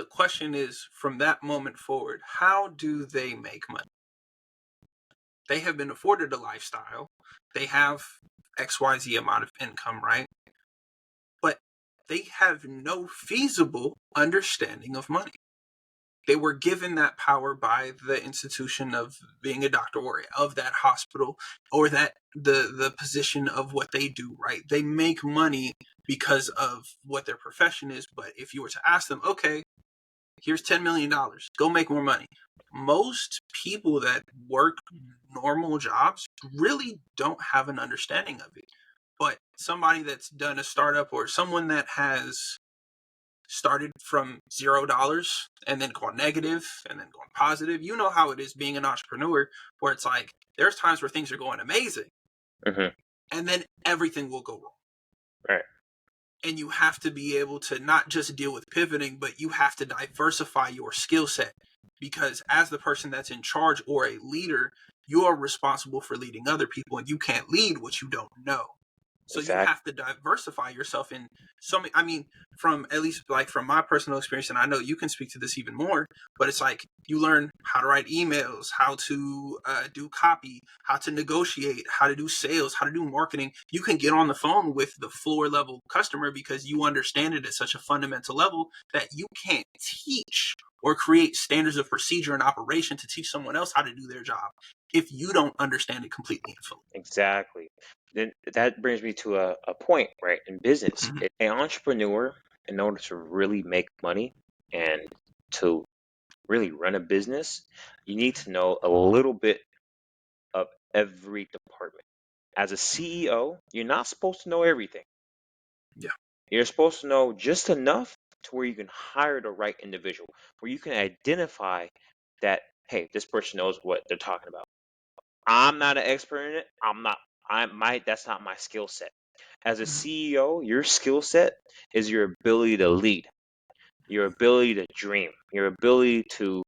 the question is, from that moment forward, how do they make money? They have been afforded a lifestyle. They have XYZ amount of income, right? But they have no feasible understanding of money. They were given that power by the institution of being a doctor or of that hospital or that the position of what they do, right? They make money because of what their profession is. But if you were to ask them, okay, here's $10 million, go make more money. Most people that work normal jobs really don't have an understanding of it. But somebody that's done a startup or someone that has started from $0 and then gone negative and then gone positive. You know how it is being an entrepreneur, where it's like there's times where things are going amazing, and then everything will go wrong. Right. And you have to be able to not just deal with pivoting, but you have to diversify your skill set, because as the person that's in charge or a leader, you are responsible for leading other people, and you can't lead what you don't know. So you have to diversify yourself in some, I mean, from at least like from my personal experience, and I know you can speak to this even more, but it's like you learn how to write emails, how to do copy, how to negotiate, how to do sales, how to do marketing. You can get on the phone with the floor level customer because you understand it at such a fundamental level that you can't teach or create standards of procedure and operation to teach someone else how to do their job if you don't understand it completely and fully. Exactly. Then that brings me to a point, right? In business, an entrepreneur, in order to really make money and to really run a business, you need to know a little bit of every department. As a CEO, you're not supposed to know everything. Yeah. You're supposed to know just enough to where you can hire the right individual, where you can identify that, hey, this person knows what they're talking about. I'm not an expert in it. That's not my skill set. As a CEO, your skill set is your ability to lead, your ability to dream, your ability to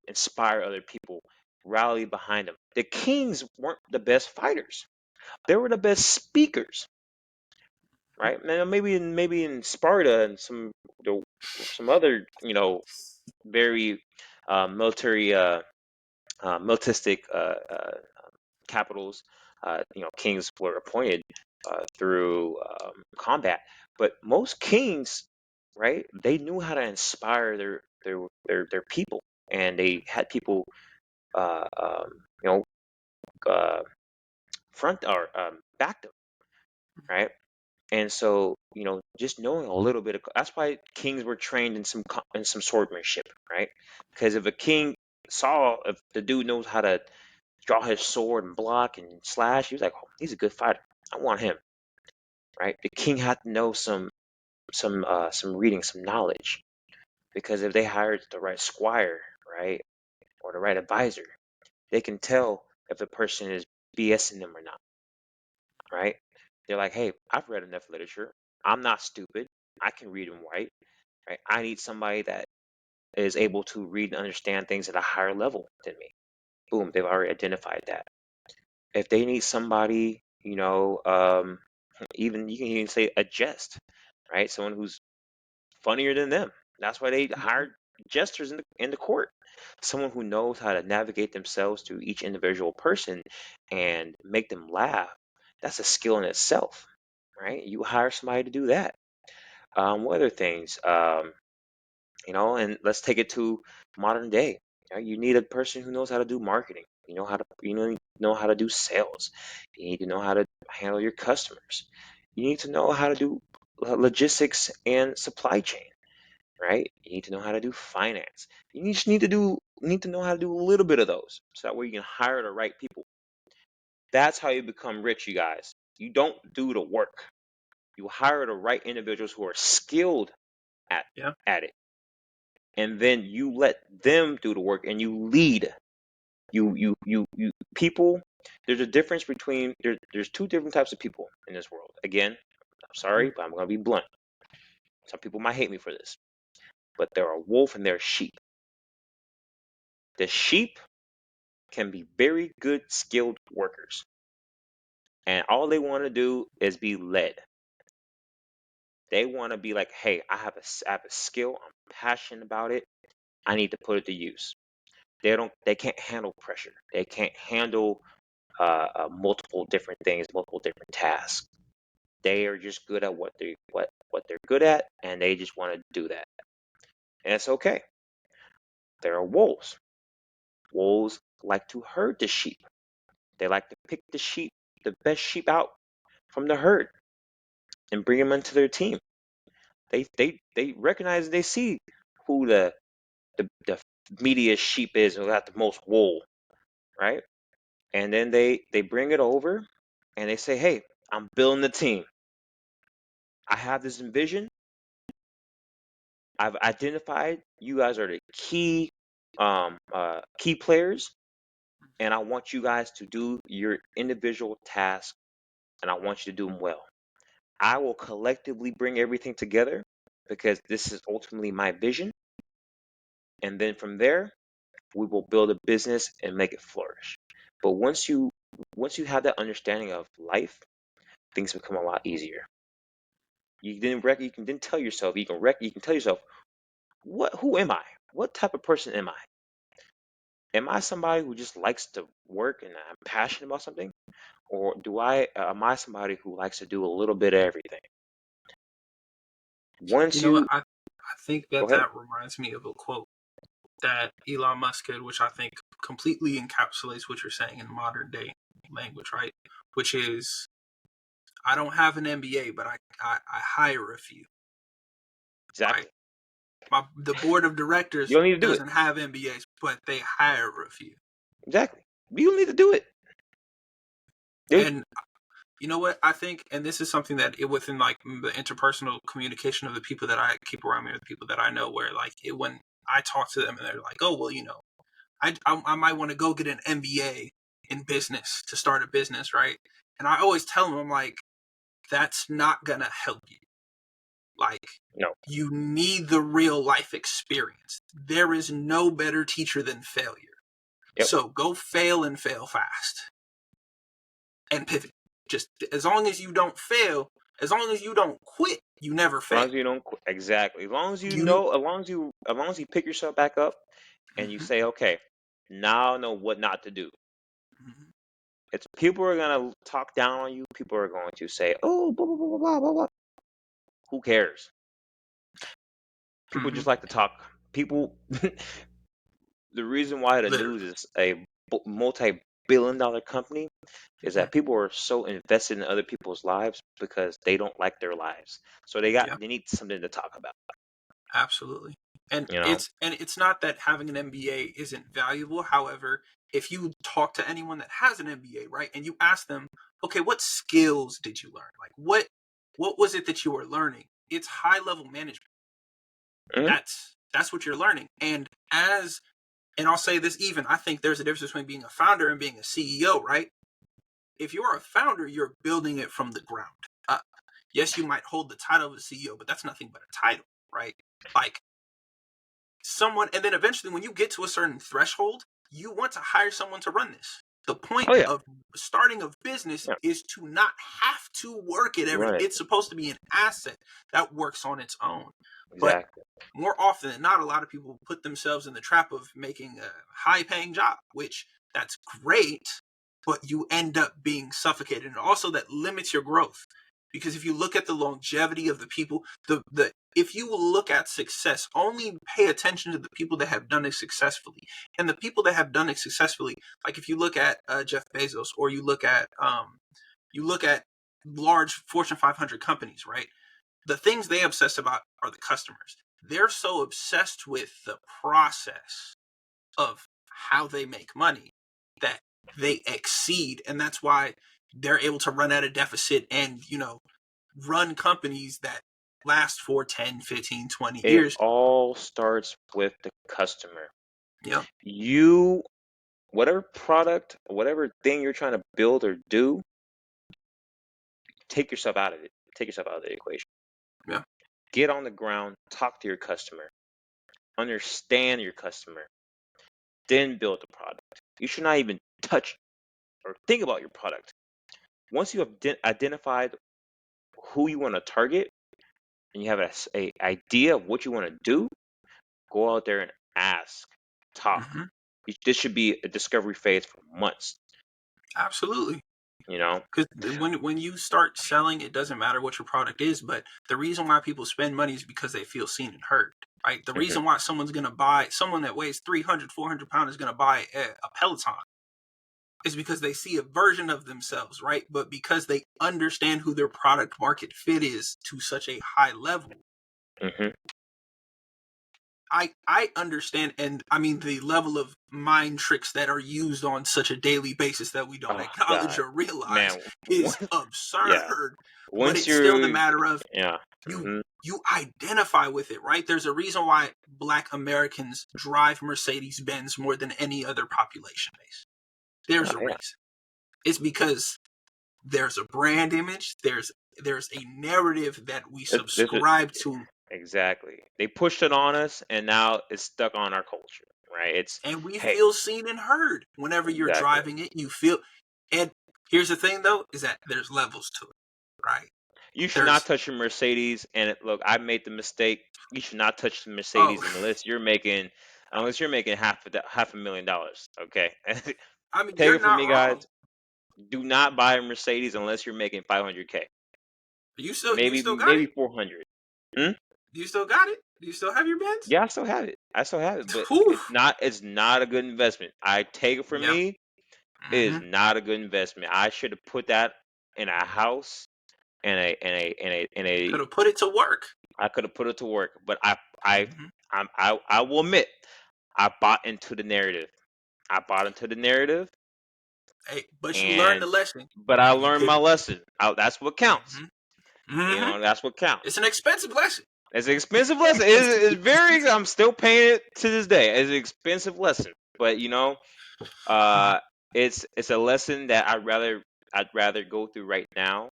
inspire other people, rally behind them. The kings weren't the best fighters; they were the best speakers, right? Now, maybe in Sparta and some other very military militaristic capitals, kings were appointed through combat. But most kings, right, they knew how to inspire their people, and they had people, uh, um, you know, uh, front or back them, right? And so, just knowing a little bit that's why kings were trained in some swordsmanship, right? Because if if the dude knows how to draw his sword and block and slash, he was like, oh, he's a good fighter. I want him, right? The king had to know some reading, some knowledge, because if they hired the right squire, right, or the right advisor, they can tell if a person is BSing them or not, right? They're like, hey, I've read enough literature. I'm not stupid. I can read and write, right? I need somebody that is able to read and understand things at a higher level than me. Boom, they've already identified that. If they need somebody, even you can even say a jest, right? Someone who's funnier than them. That's why they hired jesters in the court. Someone who knows how to navigate themselves through each individual person and make them laugh. That's a skill in itself, right? You hire somebody to do that. What other things? And let's take it to modern day. You need a person who knows how to do marketing. Know how to do sales. You need to know how to handle your customers. You need to know how to do logistics and supply chain, right? You need to know how to do finance. You just need to know how to do a little bit of those, so that way you can hire the right people. That's how you become rich, you guys. You don't do the work. You hire the right individuals who are skilled at it, and then you let them do the work, and you lead. You people. There's a difference between there's two different types of people in this world. Again, I'm sorry, but I'm gonna be blunt. Some people might hate me for this, but there are wolf and there are sheep. The sheep can be very good, skilled workers, and all they want to do is be led. They want to be like, hey, I have a skill. I'm passionate about it, I need to put it to use. They can't handle pressure. They can't handle multiple different things, multiple different tasks. They are just good at what they're good at, and they just want to do that. And it's okay. There are wolves. Wolves like to herd the sheep. They like to pick the best sheep out from the herd and bring them into their team. They recognize and they see who the meatiest sheep is, who got the most wool, right? And then they bring it over and they say, "Hey, I'm building the team. I have this vision. I've identified you guys are the key players, and I want you guys to do your individual tasks, and I want you to do them well. I will collectively bring everything together because this is ultimately my vision, and then from there, we will build a business and make it flourish." But once you have that understanding of life, things become a lot easier. You can then tell yourself you can tell yourself, who am I? What type of person am I? Am I somebody who just likes to work and I'm passionate about something, or am I somebody who likes to do a little bit of everything? You Once know what? you I think Go that ahead. that reminds me of a quote that Elon Musk had, which I think completely encapsulates what you're saying in modern day language, right? Which is, I don't have an MBA, but I hire a few, right? Exactly. The board of You directors don't need to do it. doesn't have MBAs, but they hire a few. Exactly. You don't need to do it. They, And you know what? I think, and this is something that within like the interpersonal communication of the people that I keep around me, or the people that I know, where like when I talk to them and they're like, "Oh, well, I might want to go get an MBA in business to start a business," right? And I always tell them, I'm like, that's not gonna help you. Like, no. you need the real life experience. There is no better teacher than failure. Yep. So go fail and fail fast and pivot. Just as long as you don't fail, as long as you don't quit, you never As long fail. as you don't exactly. As long as you You. know, as long as you pick yourself back up and you Mhm, say, okay, now I know what not to do. mhm, It's people are gonna talk down on you. People are going to say, "Oh, blah blah blah blah blah blah." Blah. Who cares? People mhm. just like to talk. People. The reason why the news Literally. is a multi-billion-dollar company is Mhm. that people are so invested in other people's lives because they don't like their lives. So Yeah. they need something to talk about. Absolutely. And You know. it's not that having an MBA isn't valuable. However, if you talk to anyone that has an MBA, right, and you ask them, okay, what skills did you learn? Like what was it that you were learning? It's high level management. Mhm. That's what you're learning. And I'll say this, even I think there's a difference between being a founder and being a CEO, right? If you're a founder, you're building it from the ground up. Yes, you might hold the title of a CEO, but that's nothing but a title, right? Like, someone, and then eventually when you get to a certain threshold, you want to hire someone to run this. The point Oh yeah, of starting a business yeah. is to not have to work it every day. Run it It's supposed to be an asset that works on its own. But exactly. more often than not, a lot of people put themselves in the trap of making a high paying job, which that's great, but you end up being suffocated. And also that limits your growth. Because if you look at the longevity of the people, the if you look at success, only pay attention to the people that have done it successfully. And the people that have done it successfully, like if you look at Jeff Bezos, or you look at large Fortune 500 companies, right? The things they obsess about are the customers. They're so obsessed with the process of how they make money that they exceed, and that's why they're able to run at a deficit and run companies that last for 10, 15, 20 It years. all starts with the customer. Yep. You, whatever product, whatever thing you're trying to build or do, take yourself out of it. Take yourself out of the equation. Yeah. Get on the ground, talk to your customer, understand your customer, then build the product. You should not even touch or think about your product. Once you have identified who you want to target and you have a idea of what you want to do, Go out there and ask, talk. Hmm. This should be a discovery phase for months. Absolutely. You know. Because when you start selling, it doesn't matter what your product is, but the reason why people spend money is because they feel seen and heard. Right? The Hmm. reason why someone that weighs 300, 400 pounds is going to buy a Peloton is because they see a version of themselves, right? But because they understand who their product market fit is to such a high level, Hmm. I understand, and I mean the level of mind tricks that are used on such a daily basis that we don't Oh acknowledge God, or realize man. is Yeah. absurd. But Once it's still the you're, matter of yeah. you Hmm. you identify with it, right? There's a reason why Black Americans drive Mercedes Benz more than any other population base. There's Oh a yeah. reason. It's because there's a brand image, there's a narrative that we There's a, subscribe to, exactly. They pushed it on us, and now it's stuck on our culture, right? It's, and we hey, feel seen and heard whenever you're exactly. driving it. You feel, and here's the thing though, is that there's levels to it, right? You should not There's touch a Mercedes. And look, I made the mistake. You should not touch the oh, Mercedes unless you're making $500,000. Okay. I mean Take you're it from not me, guys. wrong. Do not buy a Mercedes unless you're making 500K. You Maybe still got it. 400. Hmm? You still got it. You still have your Benz. Yeah, I still have it. I still have it, but Whew. it's not a good investment. I take it from Yeah. me. It is Mm-hmm. not a good investment. I should have put that in a house and Could have put it to work. I could have put it to work. But I Mm-hmm. I will admit I bought into the narrative. I bought into the narrative, Hey, but you learned and the lesson but I and you learned my pivoted. lesson. That's what counts. Mm-hmm. Mm-hmm. That's what It's counts. an expensive lesson. It's an expensive lesson. It's very. I'm still paying it to this day. It's an expensive lesson, but Mm-hmm. uh, it's a lesson that I'd rather go through right now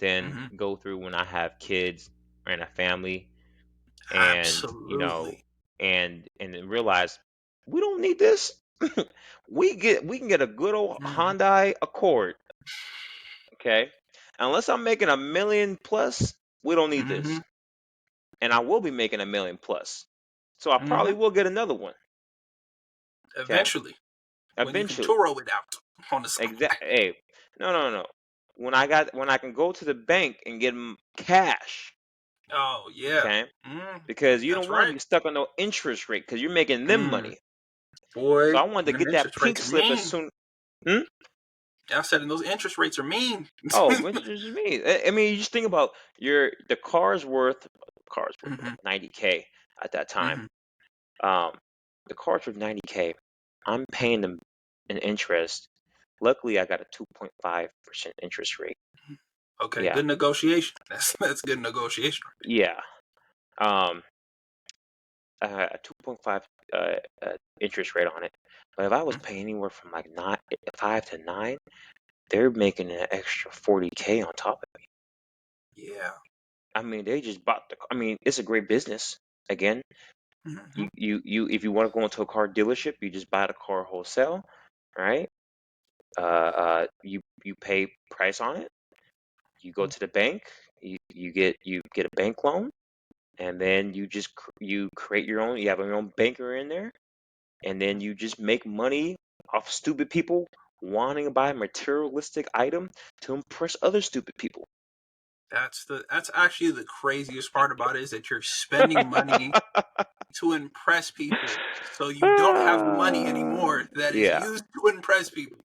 than Mm-hmm. go through when I have kids and a family, and Absolutely. and then realize we don't need this. We can get a good old Mm-hmm. Hyundai Accord, okay? Unless I'm making a million plus, we don't need Mm-hmm. this, and I will be making a million plus, so I Mm-hmm. probably will get another one, okay? Eventually, when you can Eventually, Turo it out on the side. Hey, no, no, no. When I can go to the bank and get 'em cash, Oh yeah. okay? Mm, Because you that's don't want to right. be stuck on no interest rate because you're making them Mm, money. So boy, I wanted to them get that interest pink rates are slip as mean. soon. Hmm? I said, and those interest rates are mean. Oh, which is me. I mean, you just think about the car's worth Hmm. like 90K at that time. Hmm. Um, the car's worth 90K. I'm paying them an interest. Luckily, I got a 2.5% interest rate. Okay, Yeah, good negotiation. That's good negotiation. yeah. Um, a 2.5 interest rate on it. But if I was Mhm. paying anywhere from like 5 to 9, they're making an extra 40K on top of me. Yeah. I mean, they just bought the. I mean, it's a great business. Again, Hmm. if you want to go into a car dealership, you just buy the car wholesale, right? You pay price on it. You go to the bank. You get a bank loan, and then you create your own. You have your own banker in there, and then you just make money off stupid people wanting to buy a materialistic item to impress other stupid people. That's actually the craziest part about it is that you're spending money to impress people, so you don't have the money anymore that is Yeah, used to impress people.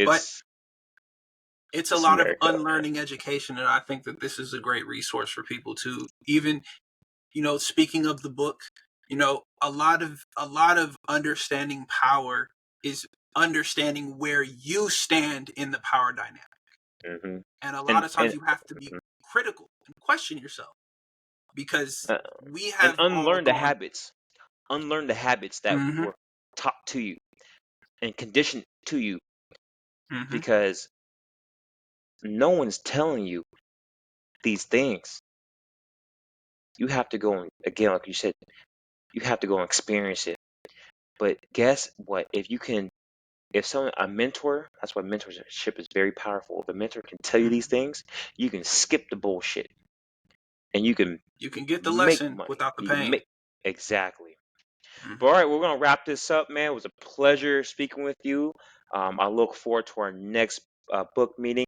But it's it's a it's lot of America, man. unlearning education, and I think that this is a great resource for people to even, speaking of the book, a lot of understanding power is understanding where you stand in the power dynamic. Hmm. And a lot And of times you have to be critical and question yourself because uh, we and have all gone. unlearn the habits that Hmm. were taught to you and conditioned to you, Hmm. because no one's telling you these things. You have to go and, again, like you said, you have to go and experience it. But guess what? If someone, a mentor, that's why mentorship is very powerful. If a mentor can tell you these Hmm. things, you can skip the bullshit and you can You can get the make lesson money. without the You can pain. make, exactly. But all right, we're gonna wrap this up, man. It was a pleasure speaking with you. I look forward to our next book meeting.